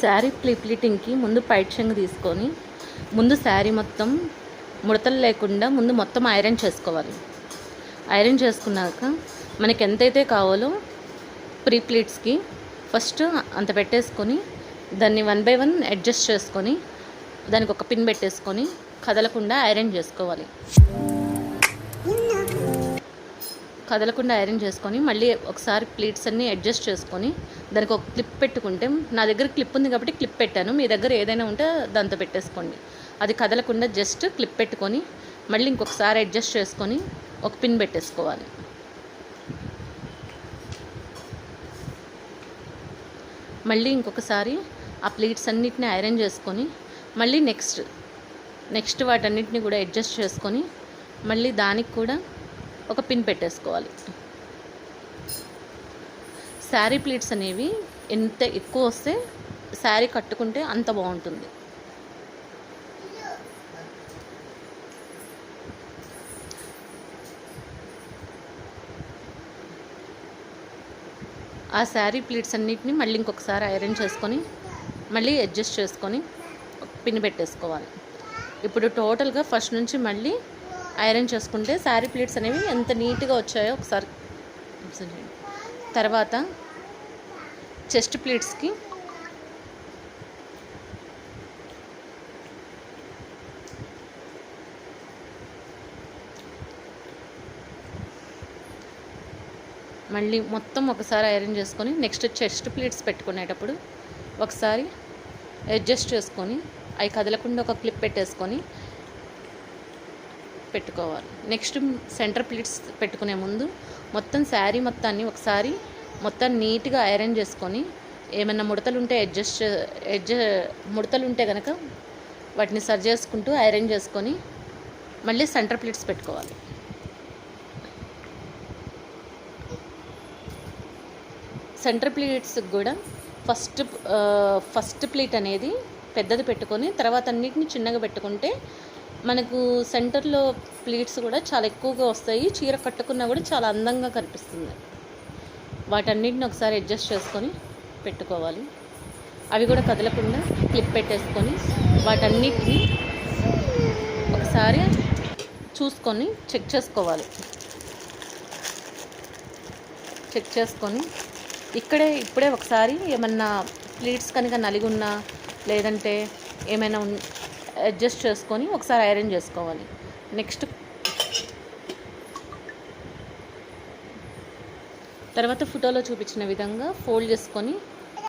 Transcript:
శారీ ప్లీటింగ్కి ముందు పైట్ చెంగు తీసుకొని ముందు శారీ మొత్తం ముడతలు లేకుండా ముందు మొత్తం ఐరన్ చేసుకోవాలి. ఐరన్ చేసుకున్నాక మనకి ఎంతైతే కావాలో ప్లీట్స్కి ఫస్ట్ అంత పెట్టేసుకొని దాన్ని 1 by 1 అడ్జస్ట్ చేసుకొని దానికి ఒక పిన్ పెట్టేసుకొని కదలకుండా ఐరన్ చేసుకోవాలి. కదలకుండా ఐరన్ చేసుకొని మళ్ళీ ఒకసారి ప్లీట్స్ అన్నీ అడ్జస్ట్ చేసుకొని దానికి ఒక క్లిప్ పెట్టుకుంటే, నా దగ్గర క్లిప్ ఉంది కాబట్టి క్లిప్ పెట్టాను, మీ దగ్గర ఏదైనా ఉంటే దాంతో పెట్టేసుకోండి. అది కదలకుండా జస్ట్ క్లిప్ పెట్టుకొని మళ్ళీ ఇంకొకసారి అడ్జస్ట్ చేసుకొని ఒక పిన్ పెట్టేసుకోవాలి. మళ్ళీ ఇంకొకసారి ఆ ప్లీట్స్ అన్నిటిని ఐరన్ చేసుకొని మళ్ళీ నెక్స్ట్ వాటన్నిటిని కూడా అడ్జస్ట్ చేసుకొని మళ్ళీ దానికి కూడా ఒక పిన్ పెట్టేసుకోవాలి. శారీ ప్లీట్స్ అనేవి ఎంత ఎక్కువ వస్తే శారీ కట్టుకుంటే అంత బాగుంటుంది. ఆ శారీ ప్లీట్స్ అన్నిటిని మళ్ళీ ఇంకొకసారి ఐరన్ చేసుకొని మళ్ళీ అడ్జస్ట్ చేసుకొని పిన్ పెట్టేసుకోవాలి. ఇప్పుడు టోటల్గా ఫస్ట్ నుంచి మళ్ళీ ఐరన్ చేసుకుంటే శారీ ప్లీట్స్ అనేవి ఎంత నీట్గా వచ్చాయో ఒకసారి. తర్వాత చెస్ట్ ప్లీట్స్కి మళ్ళీ మొత్తం ఒకసారి ఐరన్ చేసుకొని నెక్స్ట్ చెస్ట్ ప్లీట్స్ పెట్టుకునేటప్పుడు ఒకసారి అడ్జస్ట్ చేసుకొని అవి కదలకుండా ఒక క్లిప్ పెట్టేసుకొని పెట్టుకోవాలి. నెక్స్ట్ సెంటర్ ప్లీట్స్ పెట్టుకునే ముందు మొత్తం శారీ మొత్తాన్ని ఒకసారి మొత్తం నీట్గా ఐరన్ చేసుకొని ఏమైనా ముడతలు ఉంటే ముడతలు ఉంటే కనుక వాటిని సరి చేసుకుంటూ ఐరన్ చేసుకొని మళ్ళీ సెంటర్ ప్లీట్స్ పెట్టుకోవాలి. సెంటర్ ప్లీట్స్కి కూడా ఫస్ట్ ప్లీట్ అనేది పెద్దది పెట్టుకొని తర్వాత అన్నిటిని చిన్నగా పెట్టుకుంటే మనకు సెంటర్లో ప్లీట్స్ కూడా చాలా ఎక్కువగా వస్తాయి. చీర కట్టుకున్నా కూడా చాలా అందంగా కనిపిస్తుంది. వాటన్నిటిని ఒకసారి అడ్జస్ట్ చేసుకొని పెట్టుకోవాలి. అవి కూడా కదలకుండా క్లిప్ పెట్టేసుకొని వాటన్నిటిని ఒకసారి చూసుకొని చెక్ చేసుకోవాలి. చెక్ చేసుకొని ఇప్పుడే ఒకసారి ఏమన్నా ప్లీట్స్ కనుక నలిగి ఉన్నా లేదంటే ఏమైనా అడ్జస్ట్ చేసుకొని ఒకసారి ఐరన్ చేసుకోవాలి. నెక్స్ట్ తర్వాత ఫోటోలో చూపించిన విధంగా ఫోల్డ్ చేసుకొని